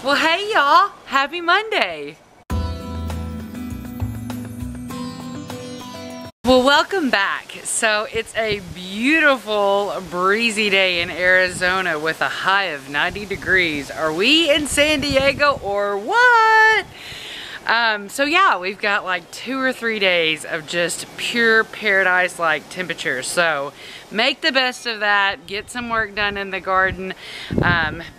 Well, hey y'all, happy Monday. Well, welcome back. So it's a beautiful breezy day in Arizona with a high of 90 degrees. Are we in San Diego or what? So yeah, we've got like 2 or 3 days of just pure paradise-like temperatures. So make the best of that, get some work done in the garden,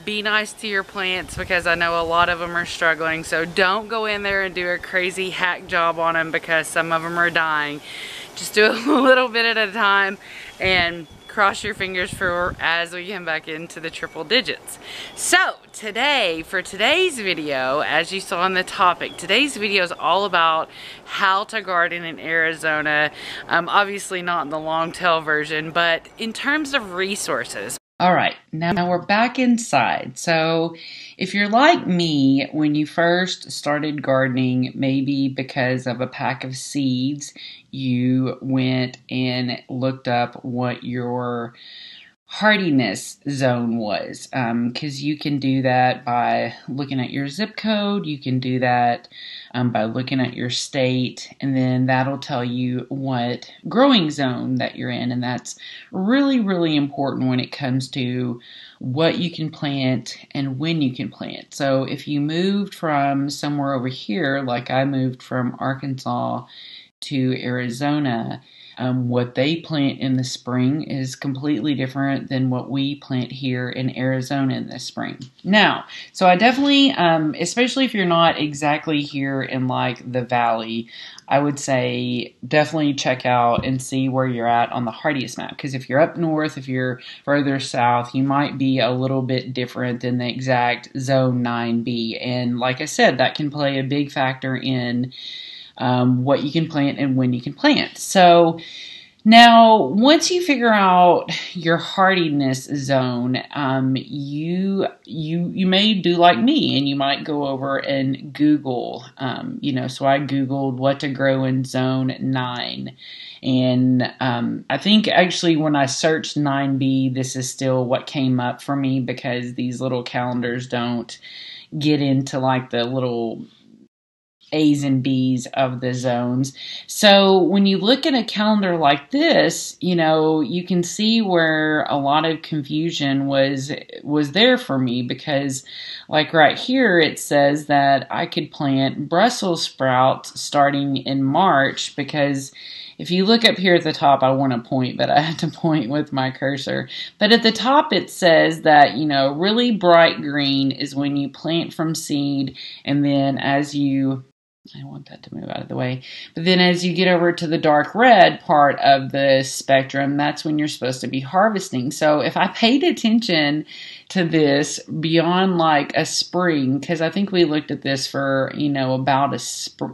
be nice to your plants because I know a lot of them are struggling. So don't go in there and do a crazy hack job on them because some of them are dying. Just do a little bit at a time and cross your fingers for as we come back into the triple digits. So today, for today's video, as you saw in the topic, today's video is all about how to garden in Arizona. Obviously not in the long tail version, but in terms of resources. All right, now we're back inside. So if you're like me, when you first started gardening, maybe because of a pack of seeds, you went and looked up what your hardiness zone was, because you can do that by looking at your zip code. You can do that by looking at your state, and then that'll tell you what growing zone that you're in, and that's really, really important when it comes to what you can plant and when you can plant. So if you moved from somewhere over here, like I moved from Arkansas to Arizona, what they plant in the spring is completely different than what we plant here in Arizona in the spring. Now, so I definitely, especially if you're not exactly here in like the valley, I would say definitely check out and see where you're at on the hardiest map. Because if you're up north, if you're further south, you might be a little bit different than the exact zone 9B. And like I said, that can play a big factor in what you can plant and when you can plant. So now, once you figure out your hardiness zone, you may do like me, and you might go over and Google. So I Googled what to grow in zone 9, and I think actually when I searched 9B, this is still what came up for me because these little calendars don't get into like the little A's and B's of the zones. So when you look at a calendar like this, you can see where a lot of confusion was there for me, because like right here, it says that I could plant Brussels sprouts starting in March, because if you look up here at the top, I want to point, but I had to point with my cursor. But at the top, it says that, really bright green is when you plant from seed, and then I want that to move out of the way. But then as you get over to the dark red part of the spectrum, that's when you're supposed to be harvesting. So if I paid attention to this beyond like a spring, because I think we looked at this for, about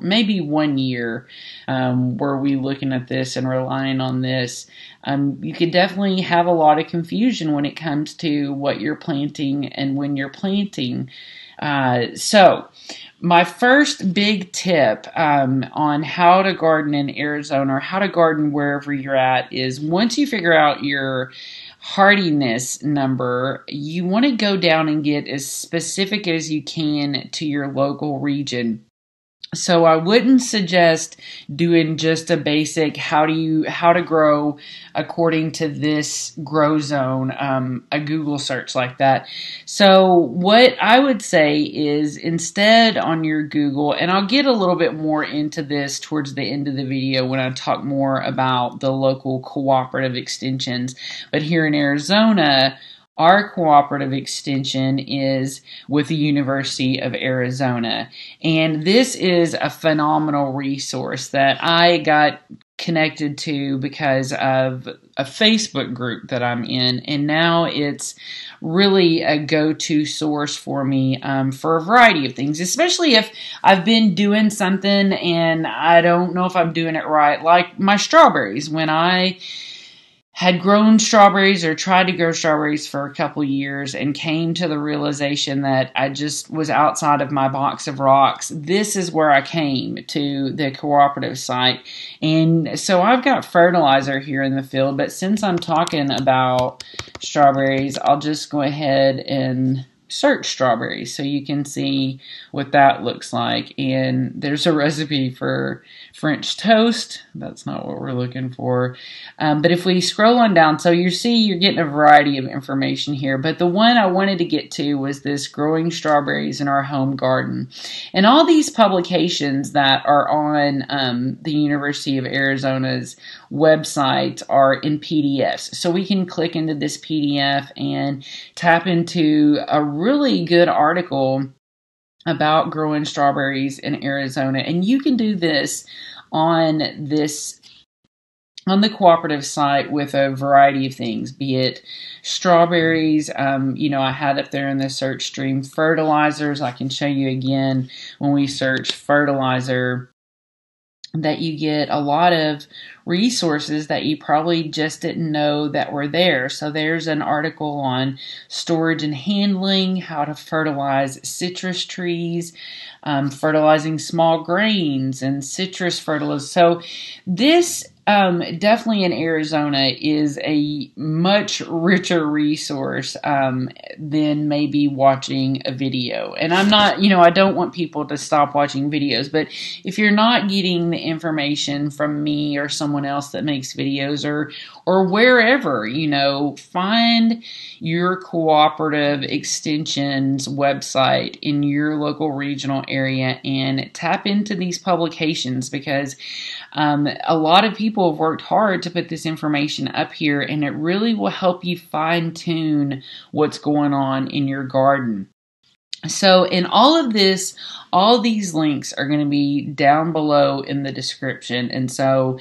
maybe 1 year, were we looking at this and relying on this. You could definitely have a lot of confusion when it comes to what you're planting and when you're planting. So my first big tip on how to garden in Arizona, or how to garden wherever you're at, is once you figure out your hardiness number, you want to go down and get as specific as you can to your local region. So I wouldn't suggest doing just a basic how to grow according to this grow zone, a Google search like that. So what I would say is, instead on your Google, and I'll get a little bit more into this towards the end of the video when I talk more about the local cooperative extensions, but here in Arizona, our cooperative extension is with the University of Arizona, and this is a phenomenal resource that I got connected to because of a Facebook group that I'm in, and now it's really a go-to source for me for a variety of things, especially if I've been doing something and I don't know if I'm doing it right, like my strawberries. When I had grown strawberries or tried to grow strawberries for a couple years and came to the realization that I just was outside of my box of rocks, this is where I came to the cooperative site. And so I've got fertilizer here in the field, but since I'm talking about strawberries, I'll just go ahead and search strawberries. So you can see what that looks like. And there's a recipe for French toast. That's not what we're looking for. But if we scroll on down, so you see you're getting a variety of information here. But the one I wanted to get to was this growing strawberries in our home garden. And all these publications that are on the University of Arizona's website are in PDFs. So we can click into this PDF and tap into a really good article about growing strawberries in Arizona. And you can do this on the cooperative site with a variety of things, be it strawberries. I had up there in the search stream fertilizers. I can show you again when we search fertilizer that you get a lot of resources that you probably just didn't know that were there. So there's an article on storage and handling, how to fertilize citrus trees, fertilizing small grains, and citrus fertilizer. So this definitely in Arizona is a much richer resource than maybe watching a video. And I'm not, I don't want people to stop watching videos, but if you're not getting the information from me or someone else that makes videos or wherever, find your Cooperative Extensions website in your local regional area and tap into these publications, because a lot of people have worked hard to put this information up here, and it really will help you fine-tune what's going on in your garden. So in all of this, all these links are going to be down below in the description. And so,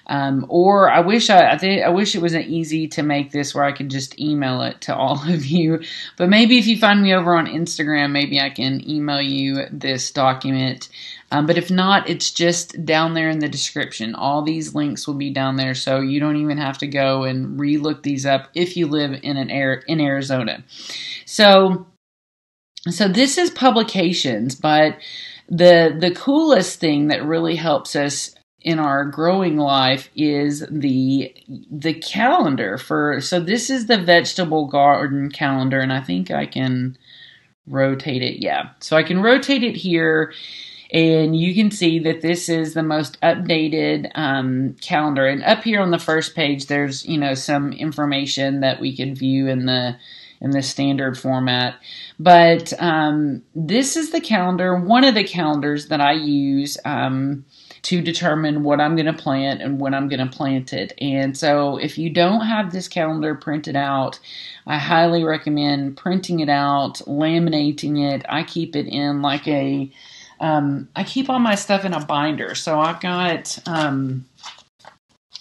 or I wish it was easy to make this where I could just email it to all of you. But maybe if you find me over on Instagram, maybe I can email you this document. But if not, it's just down there in the description. All these links will be down there, so you don't even have to go and re-look these up if you live in Arizona. So this is publications, but the coolest thing that really helps us in our growing life is the calendar so this is the vegetable garden calendar, and I think I can rotate it. Yeah, so I can rotate it here, and you can see that this is the most updated calendar. And up here on the first page, there's some information that we can view in the standard format. But this is the calendar, one of the calendars that I use to determine what I'm going to plant and when I'm going to plant it. And so if you don't have this calendar printed out, I highly recommend printing it out, laminating it. I keep it in like I keep all my stuff in a binder. So I've got, I've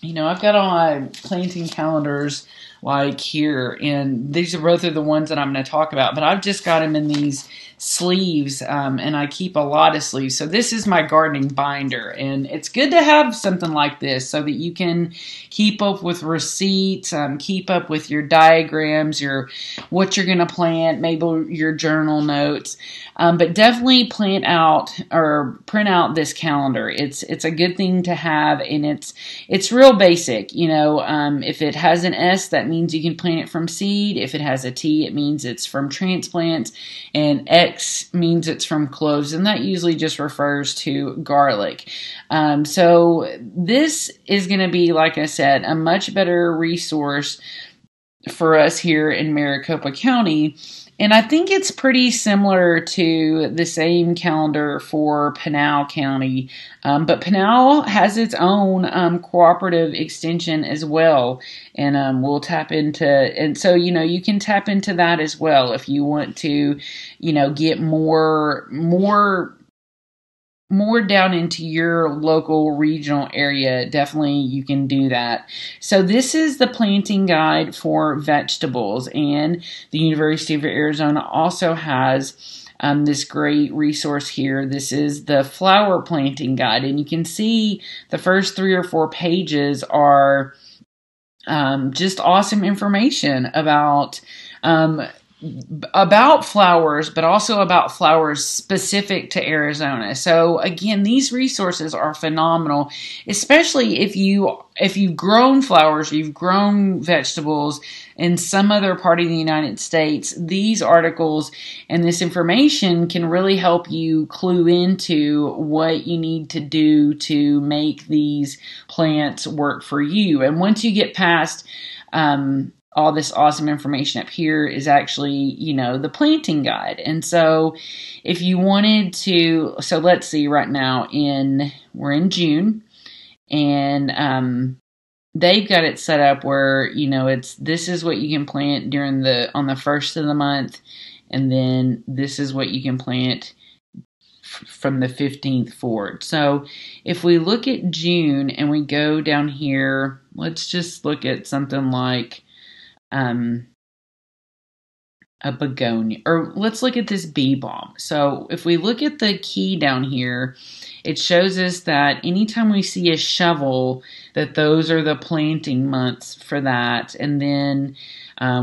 got all my planting calendars like here, and these are both of the ones that I'm going to talk about, but I've just got them in these sleeves, and I keep a lot of sleeves. So this is my gardening binder, and it's good to have something like this so that you can keep up with receipts, keep up with your diagrams, what you're going to plant, maybe your journal notes, but definitely print out this calendar. It's a good thing to have, and it's real basic. If it has an S, that means you can plant it from seed. If it has a T, it means it's from transplant, and X means it's from cloves, and that usually just refers to garlic. So this is going to be, like I said, a much better resource for us here in Maricopa County. And I think it's pretty similar to the same calendar for Pinal County. But Pinal has its own cooperative extension as well. And we'll tap into, and so, you can tap into that as well if you want to, get more down into your local regional area. Definitely you can do that. So this is the planting guide for vegetables, and the University of Arizona also has this great resource here. This is the flower planting guide, and you can see the first 3 or 4 pages are just awesome information about about flowers, but also about flowers specific to Arizona. So again, these resources are phenomenal, especially if you've grown flowers, you've grown vegetables in some other part of the United States. These articles and this information can really help you clue into what you need to do to make these plants work for you. And once you get past all this awesome information up here is actually, the planting guide. And so if you wanted to, so let's see right now we're in June, and they've got it set up where, this is what you can plant on the first of the month. And then this is what you can plant from the 15th forward. So if we look at June and we go down here, let's just look at something like a begonia, or let's look at this bee balm. So if we look at the key down here, it shows us that anytime we see a shovel, that those are the planting months for that. And then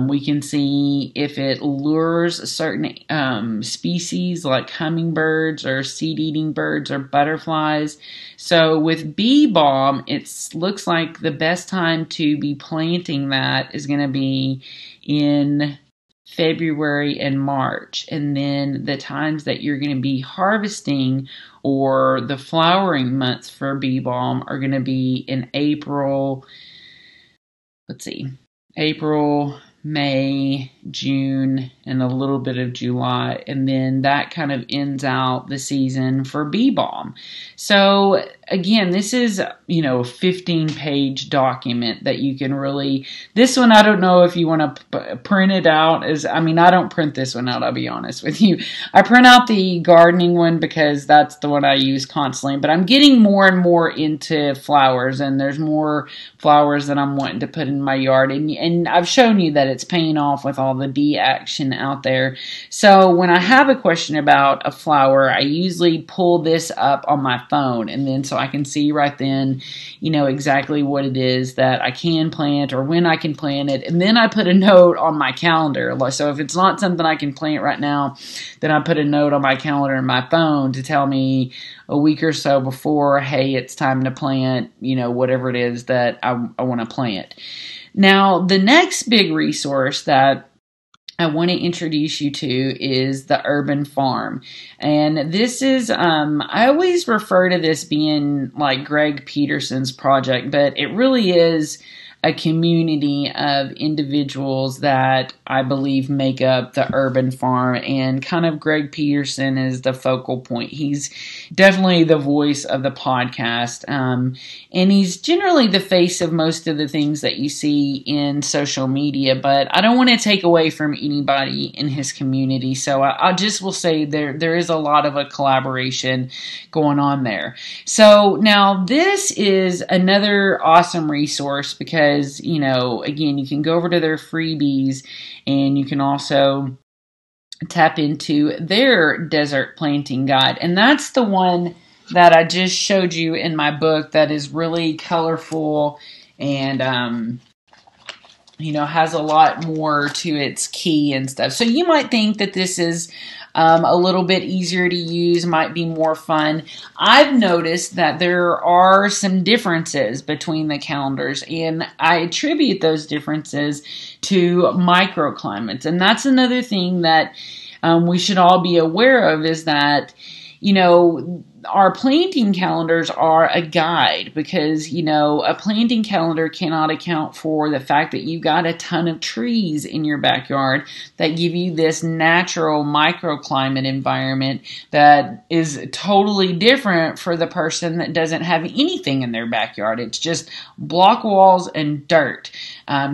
we can see if it lures certain species like hummingbirds or seed-eating birds or butterflies. So with bee balm, it looks like the best time to be planting that is going to be in February and March. And then the times that you're going to be harvesting or the flowering months for bee balm are going to be in April, May, June, and a little bit of July. And then that kind of ends out the season for bee balm. So again, this is, a 15-page document that you can really, this one, I don't know if you want to print it out I don't print this one out, I'll be honest with you. I print out the gardening one because that's the one I use constantly, but I'm getting more and more into flowers, and there's more flowers that I'm wanting to put in my yard. And I've shown you that it's paying off with all the bee action out there. So when I have a question about a flower, I usually pull this up on my phone, and then so I can see right then, exactly what it is that I can plant or when I can plant it. And then I put a note on my calendar. So if it's not something I can plant right now, then I put a note on my calendar in my phone to tell me a week or so before, hey, it's time to plant, whatever it is that I want to plant. Now, the next big resource that I want to introduce you to is the urban farm. And this is, I always refer to this being like Greg Peterson's project, but it really is a community of individuals that I believe make up the urban farm, and kind of Greg Peterson is the focal point. He's definitely the voice of the podcast, and he's generally the face of most of the things that you see in social media, but I don't want to take away from anybody in his community, so I just will say there is a lot of a collaboration going on there. So now this is another awesome resource because, again, you can go over to their freebies, and you can also tap into their desert planting guide. And that's the one that I just showed you in my book that is really colorful and, has a lot more to its key and stuff. So you might think that this is a little bit easier to use, might be more fun. I've noticed that there are some differences between the calendars, and I attribute those differences to microclimates. And that's another thing that we should all be aware of, is that, our planting calendars are a guide because, a planting calendar cannot account for the fact that you've got a ton of trees in your backyard that give you this natural microclimate environment that is totally different for the person that doesn't have anything in their backyard. It's just block walls and dirt.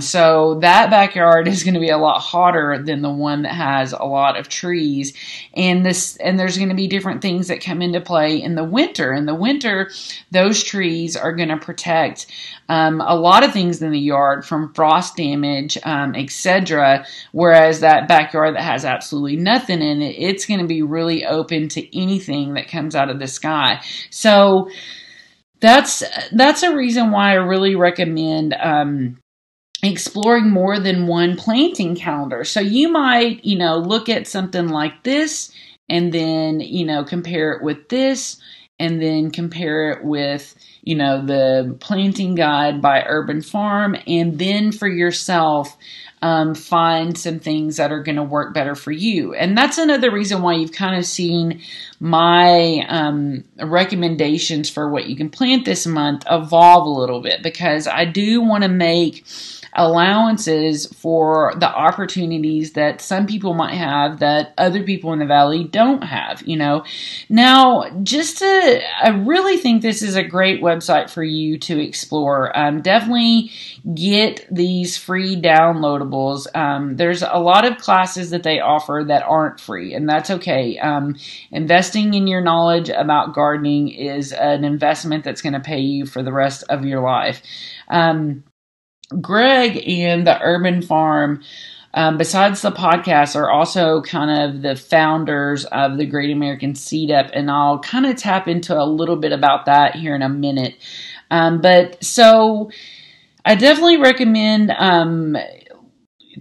So that backyard is going to be a lot hotter than the one that has a lot of trees. And there's going to be different things that come into play in the winter. In the winter, those trees are going to protect a lot of things in the yard from frost damage, etc. Whereas that backyard that has absolutely nothing in it, it's going to be really open to anything that comes out of the sky. So that's a reason why I really recommend exploring more than one planting calendar. So you might, look at something like this and then, compare it with this and then compare it with, the planting guide by Urban Farm, and then for yourself, find some things that are going to work better for you. And that's another reason why you've kind of seen my recommendations for what you can plant this month evolve a little bit, because I do want to make allowances for the opportunities that some people might have that other people in the valley don't have, Now, I really think this is a great website for you to explore. Definitely get these free downloadables. There's a lot of classes that they offer that aren't free, and that's okay. Investing in your knowledge about gardening is an investment that's going to pay you for the rest of your life. Greg and the Urban Farm, besides the podcast, are also kind of the founders of the Great American Seed Up, and I'll kind of tap into a little bit about that here in a minute. So I definitely recommend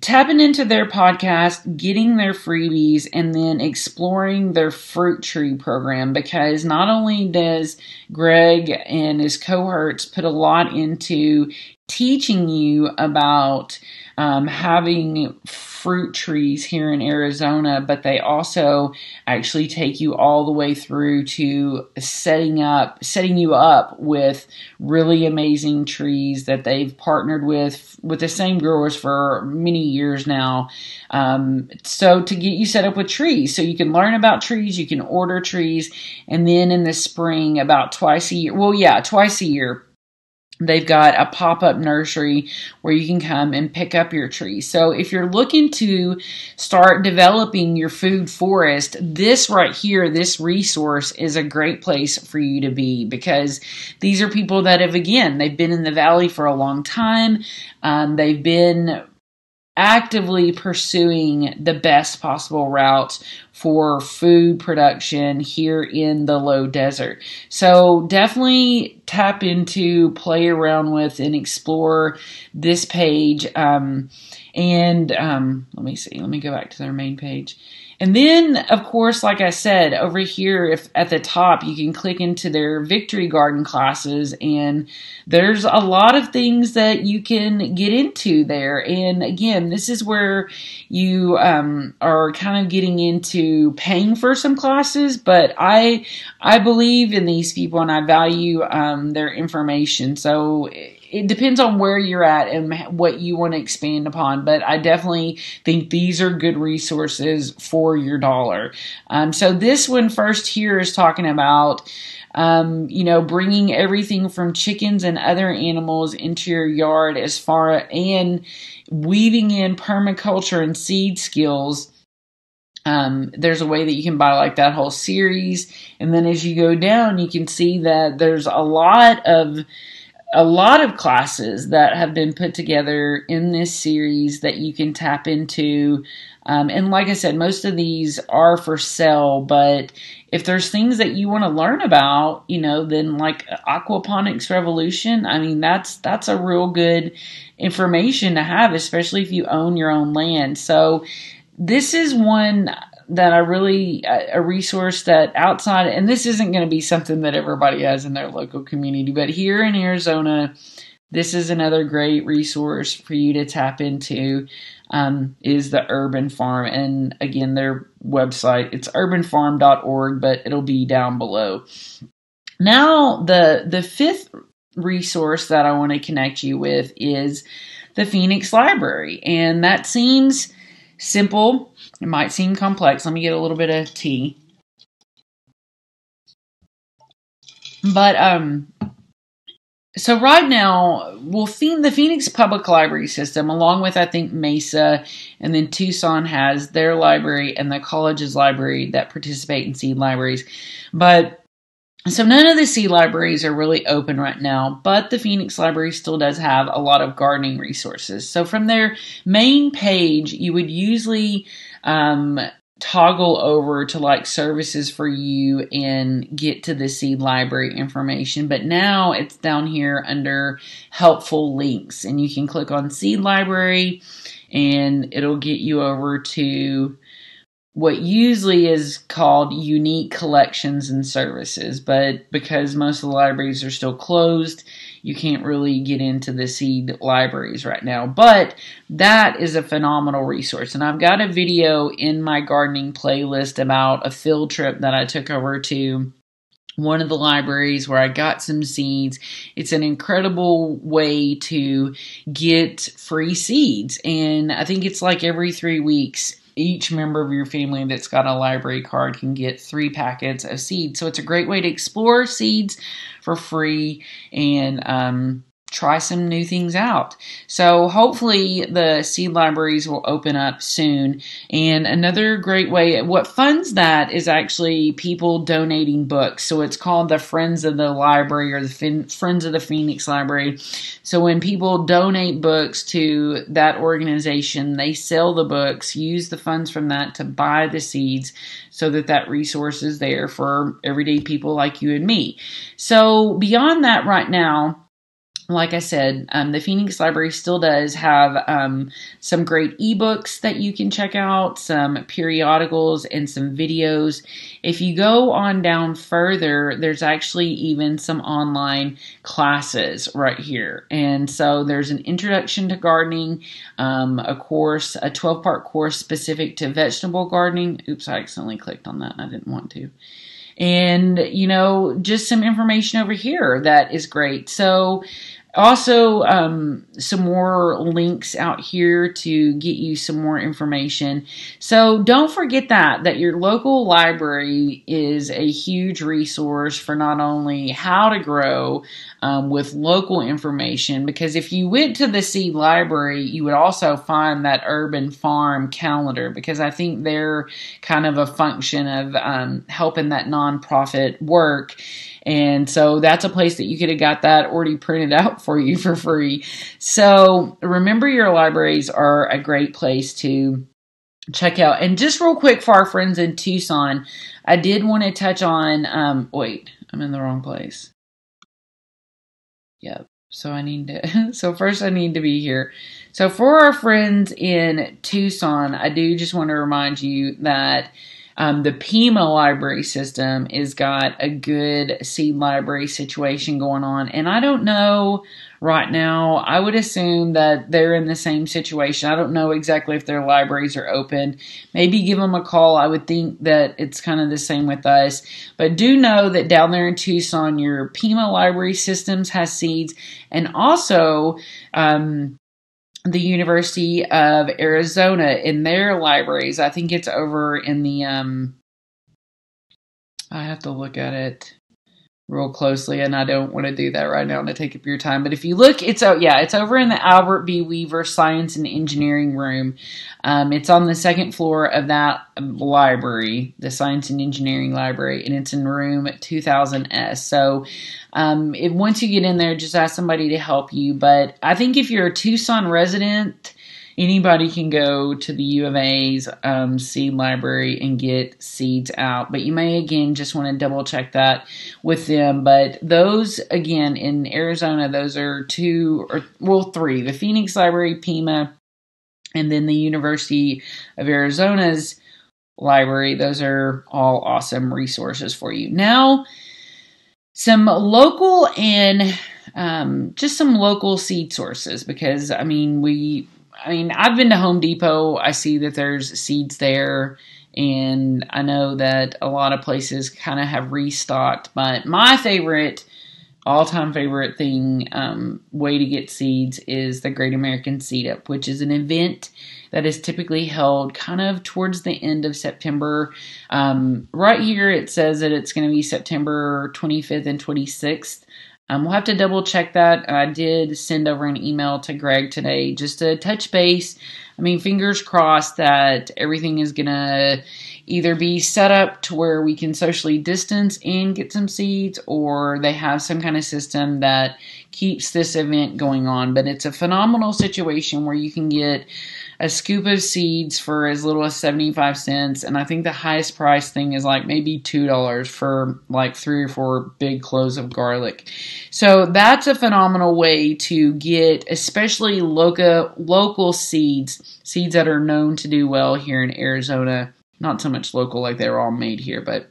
tapping into their podcast, getting their freebies, and then exploring their fruit tree program, because not only does Greg and his cohorts put a lot into teaching you about having fruit trees here in Arizona, but they also actually take you all the way through to setting you up with really amazing trees that they've partnered with the same growers for many years now. So to get you set up with trees, so you can learn about trees, you can order trees, and then in the spring, about twice a year, they've got a pop-up nursery where you can come and pick up your trees. So if you're looking to start developing your food forest, this right here, this resource is a great place for you to be, because these are people that they've been in the valley for a long time. They've been actively pursuing the best possible routes for food production here in the low desert. So definitely tap into, play around with, and explore this page. Let me see. Let me go back to their main page. And then, of course, like I said, over here, if at the top, you can click into their Victory Garden classes, and there's a lot of things that you can get into there. And again, this is where you are kind of getting into paying for some classes, but I believe in these people and I value their information. So it depends on where you're at and what you want to expand upon, but I definitely think these are good resources for your dollar. So this one first here is talking about, bringing everything from chickens and other animals into your yard and weaving in permaculture and seed skills. There's a way that you can buy like that whole series. And then as you go down, you can see that there's a lot of classes that have been put together in this series that you can tap into. And like I said, most of these are for sale, but if there's things that you want to learn about, then like Aquaponics Revolution, I mean, that's a real good information to have, especially if you own your own land. So this is one that a resource that outside, and this isn't going to be something that everybody has in their local community, but here in Arizona, this is another great resource for you to tap into, is the Urban Farm. And again, their website, it's urbanfarm.org, but it'll be down below. Now, the fifth resource that I want to connect you with is the Phoenix Library. And that seems simple. It might seem complex. Let me get a little bit of tea. But so right now, the Phoenix Public Library System, along with I think Mesa, and then Tucson has their library, and the college's library that participate in seed libraries. But so none of the seed libraries are really open right now, but the Phoenix Library still does have a lot of gardening resources. So from their main page, you would usually toggle over to like services for you and get to the seed library information. But now it's down here under helpful links, and you can click on seed library and it'll get you over to what usually is called unique collections and services. But because most of the libraries are still closed, you can't really get into the seed libraries right now. But that is a phenomenal resource. And I've got a video in my gardening playlist about a field trip that I took over to one of the libraries where I got some seeds. It's an incredible way to get free seeds. And I think it's like every 3 weeks, each member of your family that's got a library card can get 3 packets of seeds. So it's a great way to explore seeds for free and try some new things out. So hopefully the seed libraries will open up soon. And another great way, what funds that is actually people donating books. So it's called the Friends of the Library, or the Friends of the Phoenix Library. So when people donate books to that organization, they sell the books, use the funds from that to buy the seeds, so that that resource is there for everyday people like you and me. So beyond that, right now, like I said, the Phoenix Library still does have some great ebooks that you can check out, some periodicals, and some videos. If you go on down further, there's actually even some online classes right here. And so there's an introduction to gardening, a course, a 12-part course specific to vegetable gardening. Oops, I accidentally clicked on that and I didn't want to. And, you know, just some information over here that is great. So also, some more links out here to get you some more information. So don't forget that your local library is a huge resource for not only how to grow with local information, because if you went to the seed library, you would also find that urban farm calendar, because I think they're kind of a function of helping that nonprofit work. And so that's a place that you could have got that already printed out for you for free. So remember, your libraries are a great place to check out. And just real quick for our friends in Tucson, I did want to touch on, wait, I'm in the wrong place. Yep. So I need to, so first I need to be here. So for our friends in Tucson, I do just want to remind you that the Pima library system has got a good seed library situation going on. And I don't know right now, I would assume that they're in the same situation. I don't know exactly if their libraries are open. Maybe give them a call. I would think that it's kind of the same with us. But do know that down there in Tucson, your Pima library systems has seeds. And also, the University of Arizona in their libraries. I think it's over in the, I have to look at it real closely, and I don't want to do that right now to take up your time. But if you look, it's over in the Albert B. Weaver Science and Engineering Room. It's on the second floor of that library, the Science and Engineering Library, and it's in room 2000S. So once you get in there, just ask somebody to help you. But I think if you're a Tucson resident, anybody can go to the U of A's seed library and get seeds out. But you may, again, just want to double check that with them. But those, again, in Arizona, those are 3. The Phoenix Library, Pima, and then the University of Arizona's library. Those are all awesome resources for you. Now, some local and just some local seed sources, because, I've been to Home Depot. I see that there's seeds there, and I know that a lot of places kind of have restocked. But my all-time favorite way to get seeds is the Great American Seed Up, which is an event that is typically held kind of towards the end of September. Right here it says that it's going to be September 25th and 26th. We'll have to double check that. I did send over an email to Greg today just to touch base. Fingers crossed that everything is going to either be set up to where we can socially distance and get some seeds, or they have some kind of system that keeps this event going on. But it's a phenomenal situation where you can get a scoop of seeds for as little as 75 cents. And I think the highest price thing is like maybe $2 for like 3 or 4 big cloves of garlic. So that's a phenomenal way to get especially local seeds that are known to do well here in Arizona. Not so much local like they're all made here, but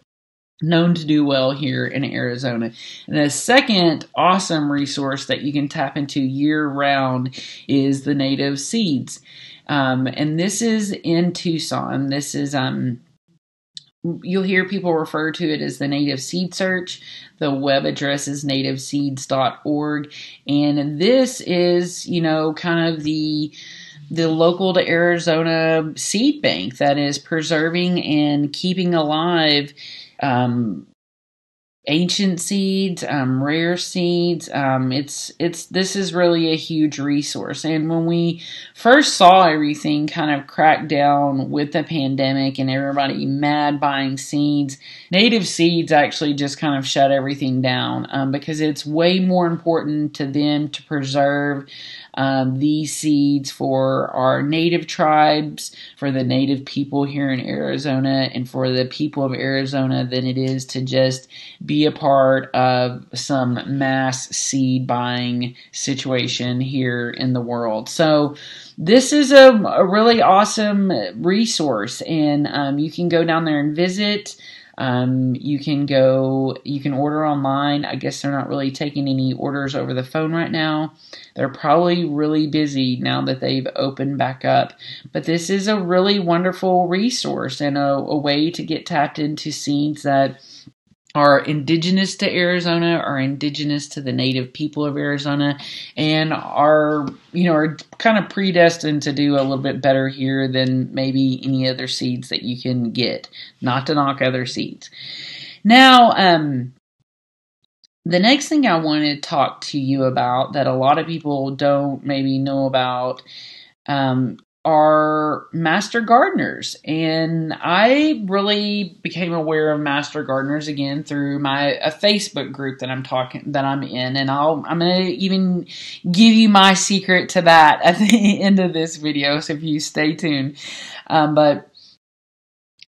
known to do well here in Arizona. And the second awesome resource that you can tap into year-round is the native seeds. And this is in Tucson. This is, you'll hear people refer to it as the Native Seed Search. The web address is nativeseeds.org. And this is, kind of the local to Arizona seed bank that is preserving and keeping alive ancient seeds, rare seeds. This is really a huge resource. And when we first saw everything kind of crack down with the pandemic and everybody mad buying seeds, Native Seeds actually just kind of shut everything down because it's way more important to them to preserve these seeds for our native tribes, for the native people here in Arizona, and for the people of Arizona than it is to just be a part of some mass seed buying situation here in the world. So this is a really awesome resource, and you can go down there and visit. You can order online. I guess they're not really taking any orders over the phone right now. They're probably really busy now that they've opened back up. But this is a really wonderful resource and a way to get tapped into seeds that are indigenous to Arizona, are indigenous to the native people of Arizona, and are kind of predestined to do a little bit better here than maybe any other seeds that you can get. Not to knock other seeds. Now, the next thing I want to talk to you about that a lot of people don't maybe know about are master gardeners. And I really became aware of master gardeners again through a Facebook group that I'm in, and I'm going to even give you my secret to that at the end of this video, so if you stay tuned. But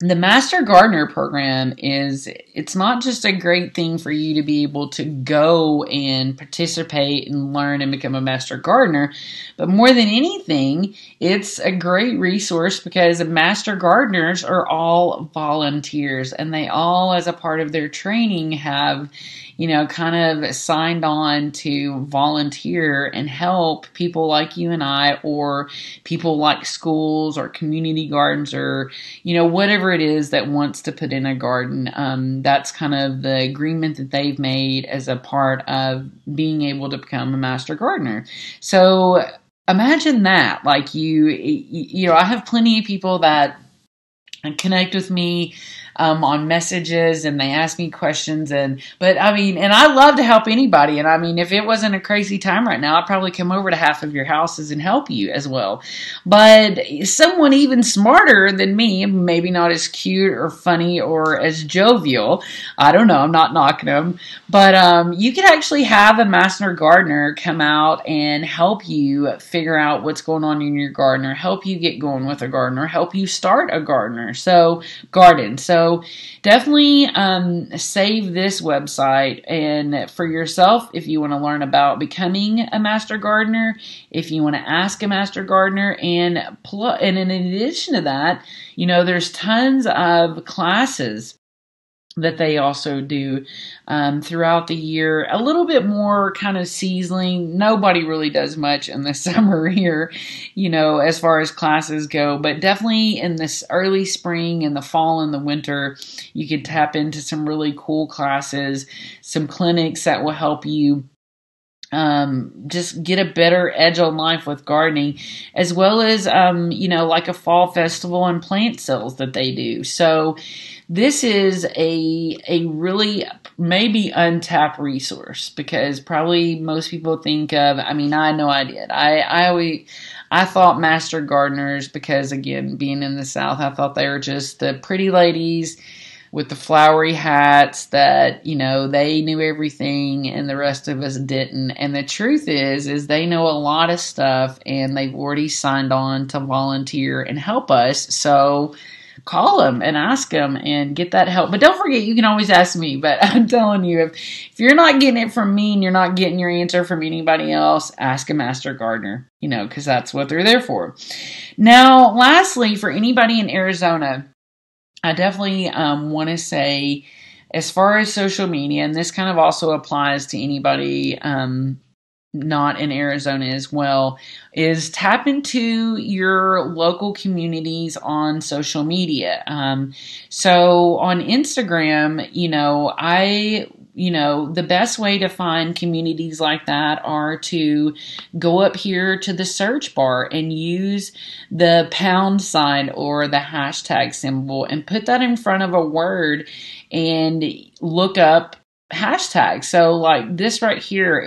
the Master Gardener program it's not just a great thing for you to be able to go and participate and learn and become a Master Gardener, but more than anything, it's a great resource because Master Gardeners are all volunteers, and they all, as a part of their training, have kind of signed on to volunteer and help people like you and I, or people like schools or community gardens, or, whatever it is that wants to put in a garden. That's kind of the agreement that they've made as a part of being able to become a master gardener. So imagine that, like I have plenty of people that connect with me on messages, and they ask me questions, and I love to help anybody. And if it wasn't a crazy time right now, I'd probably come over to half of your houses and help you as well. But someone even smarter than me, maybe not as cute or funny or as jovial, I don't know, I'm not knocking them, but you could actually have a master gardener come out and help you figure out what's going on in your garden, or help you get going with a garden, or help you start a garden. So definitely save this website and for yourself if you want to learn about becoming a master gardener, if you want to ask a master gardener, and in addition to that, there's tons of classes that they also do throughout the year. A little bit more kind of seasonally. Nobody really does much in the summer here, as far as classes go. But definitely in this early spring and the fall and the winter, you could tap into some really cool classes, some clinics that will help you just get a better edge on life with gardening, as well as, like a fall festival and plant sales that they do. So this is a really maybe untapped resource, because probably most people think of, I mean, I know I did. I thought master gardeners, because again, being in the South, I thought they were just the pretty ladies with the flowery hats that, they knew everything and the rest of us didn't. And the truth is they know a lot of stuff, and they've already signed on to volunteer and help us. So call them and ask them and get that help. But don't forget, you can always ask me. But I'm telling you, if you're not getting it from me and you're not getting your answer from anybody else, ask a master gardener, because that's what they're there for. Now, lastly, for anybody in Arizona, I definitely want to say, as far as social media, and this kind of also applies to anybody not in Arizona as well, is tap into your local communities on social media. So on Instagram, the best way to find communities like that are to go up here to the search bar and use the pound sign or the hashtag symbol and put that in front of a word and look up hashtags. So like this right here,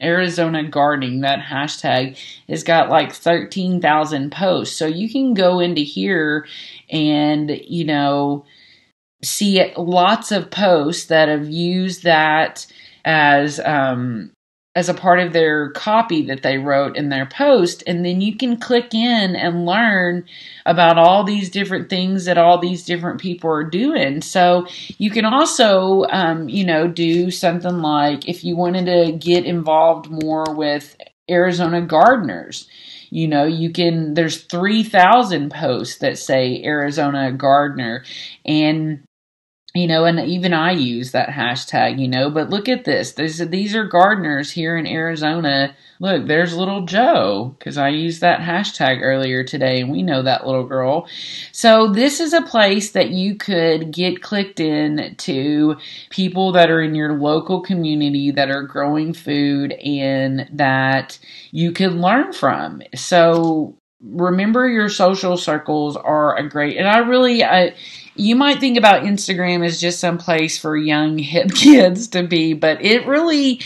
Arizona gardening, that hashtag has got like 13,000 posts. So you can go into here and, see lots of posts that have used that as a part of their copy that they wrote in their post. And then you can click in and learn about all these different things that all these different people are doing. So you can also, do something like, if you wanted to get involved more with Arizona gardeners, there's 3,000 posts that say Arizona gardener, and and even I use that hashtag, but look at this. These are gardeners here in Arizona. Look, there's little Joe, because I used that hashtag earlier today, and we know that little girl. So this is a place that you could get clicked in to people that are in your local community that are growing food and that you can learn from. So remember, your social circles are a great, and you might think about Instagram as just some place for young, hip kids to be, but it really,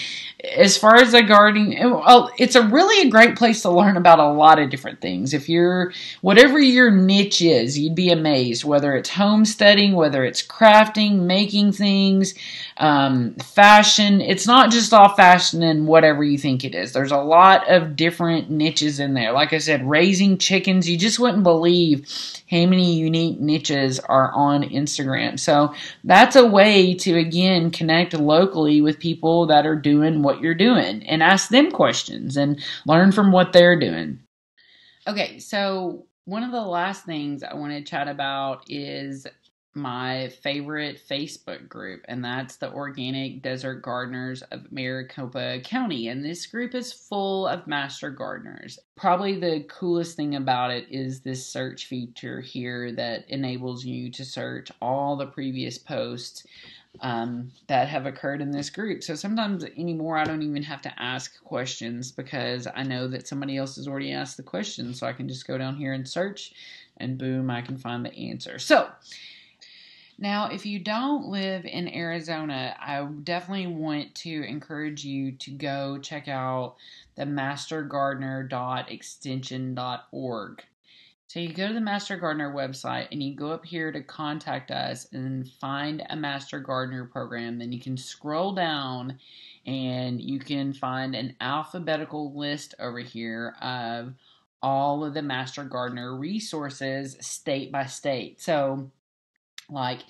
as far as the gardening, it's really a great place to learn about a lot of different things. Whatever your niche is, you'd be amazed, whether it's homesteading, whether it's crafting, making things, fashion. It's not just all fashion and whatever you think it is. There's a lot of different niches in there. Like I said, raising chickens, you just wouldn't believe how many unique niches are on Instagram. So that's a way to, again, connect locally with people that are doing what you're doing and ask them questions and learn from what they're doing. Okay, so one of the last things I want to chat about is my favorite Facebook group, and that's the Organic Desert Gardeners of Maricopa County. And this group is full of master gardeners. Probably the coolest thing about it is this search feature here that enables you to search all the previous posts that have occurred in this group. So sometimes anymore, I don't even have to ask questions, because I know that somebody else has already asked the question. So I can just go down here and search, and boom, I can find the answer. So now, if you don't live in Arizona, I definitely want to encourage you to go check out the mastergardener.extension.org. So you go to the Master Gardener website and you go up here to contact us and find a Master Gardener program. Then you can scroll down and you can find an alphabetical list over here of all of the Master Gardener resources state by state. So like,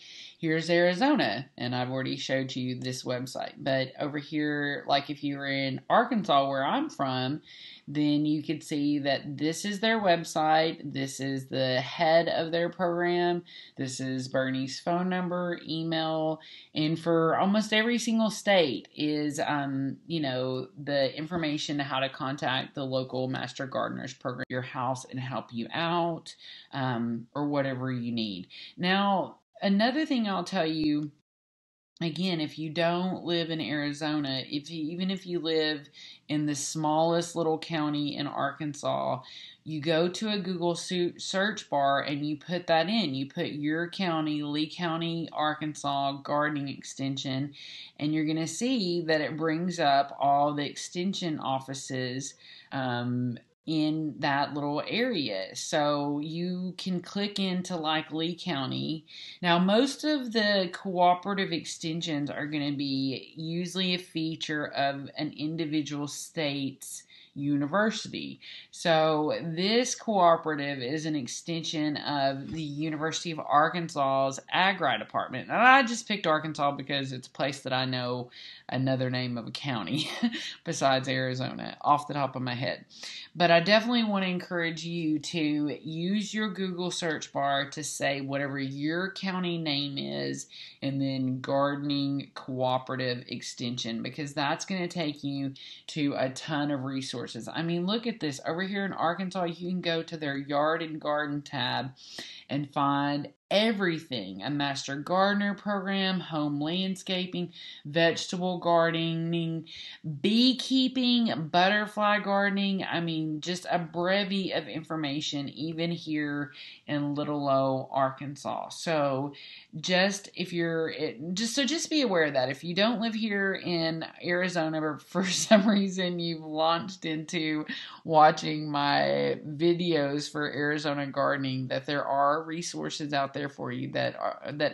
here's Arizona, and I've already showed you this website. But over here, like if you were in Arkansas, where I'm from, then you could see that this is their website. This is the head of their program. This is Bernie's phone number, email, and for almost every single state is, the information how to contact the local Master Gardeners program, your house, and help you out, or whatever you need. Now, another thing I'll tell you again, if you don't live in Arizona, even if you live in the smallest little county in Arkansas, you go to a Google search bar and you put that in. You put your county, Lee County, Arkansas gardening extension, and you're going to see that it brings up all the extension offices in that little area. So you can click into like Lee County. Now, most of the cooperative extensions are going to be usually a feature of an individual state's university. So this cooperative is an extension of the University of Arkansas's Agri department. And I just picked Arkansas because it's a place that I know another name of a county besides Arizona off the top of my head. But I definitely want to encourage you to use your Google search bar to say whatever your county name is and then gardening cooperative extension, because that's going to take you to a ton of resources. I mean, look at this. Over here in Arkansas, you can go to their yard and garden tab and find everything: a master gardener program, home landscaping, vegetable gardening, beekeeping, butterfly gardening. I mean, just a bevy of information even here in Little O, Arkansas. So just be aware of that. If you don't live here in Arizona, or for some reason you've launched into watching my videos for Arizona gardening, that there are resources out there for you, that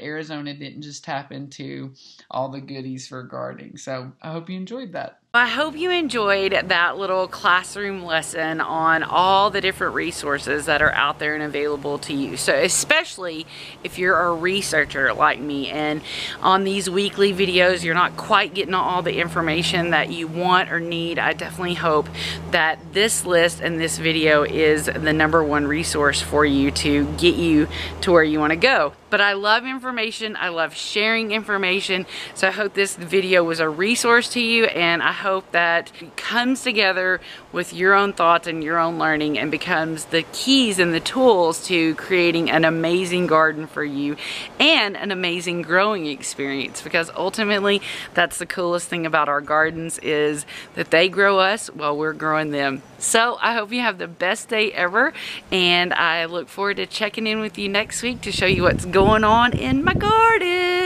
Arizona didn't just tap into all the goodies for gardening. So I hope you enjoyed that. I hope you enjoyed that little classroom lesson on all the different resources that are out there and available to you. So especially if you're a researcher like me, and on these weekly videos you're not quite getting all the information that you want or need, I definitely hope that this list and this video is the #1 resource for you to get you to where you want to go. But I love information. I love sharing information. So I hope this video was a resource to you, and I hope that it comes together with your own thoughts and your own learning and becomes the keys and the tools to creating an amazing garden for you and an amazing growing experience, because ultimately that's the coolest thing about our gardens, is that they grow us while we're growing them. So I hope you have the best day ever, and I look forward to checking in with you next week to show you what's going on in my garden.